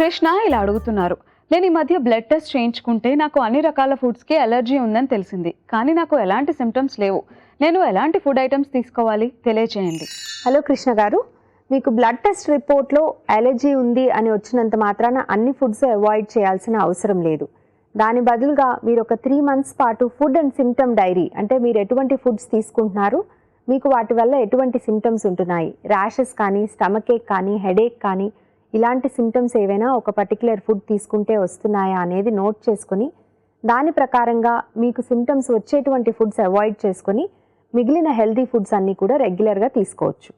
కృష్ణ ఇలా అడుగుతున్నారు. నేను ఈ మధ్య బ్లడ్ టెస్ట్ చేయించుకుంటే నాకు అన్ని రకాల ఫుడ్స్కి అలర్జీ ఉందని తెలిసింది, కానీ నాకు ఎలాంటి సిమ్టమ్స్ లేవు. నేను ఎలాంటి ఫుడ్ ఐటమ్స్ తీసుకోవాలి తెలియచేయండి. హలో కృష్ణ గారు, మీకు బ్లడ్ టెస్ట్ రిపోర్ట్లో అలర్జీ ఉంది అని వచ్చినంత మాత్రాన అన్ని ఫుడ్స్ అవాయిడ్ చేయాల్సిన అవసరం లేదు. దాని బదులుగా మీరు ఒక 3 months పాటు ఫుడ్ అండ్ సిమ్టమ్ డైరీ, అంటే మీరు ఎటువంటి ఫుడ్స్ తీసుకుంటున్నారు, మీకు వాటి వల్ల ఎటువంటి సిమ్టమ్స్ ఉంటున్నాయి, ర్యాషెస్ కానీ, స్టమక్ ఏక్ కానీ, హెడేక్ కానీ, ఇలాంటి సిమ్టమ్స్ ఏవైనా ఒక పర్టికులర్ ఫుడ్ తీసుకుంటే వస్తున్నాయా అనేది నోట్ చేసుకొని దాని ప్రకారంగా మీకు సిమ్టమ్స్ వచ్చేటువంటి ఫుడ్స్ అవాయిడ్ చేసుకొని మిగిలిన హెల్తీ ఫుడ్స్ అన్నీ కూడా రెగ్యులర్గా తీసుకోవచ్చు.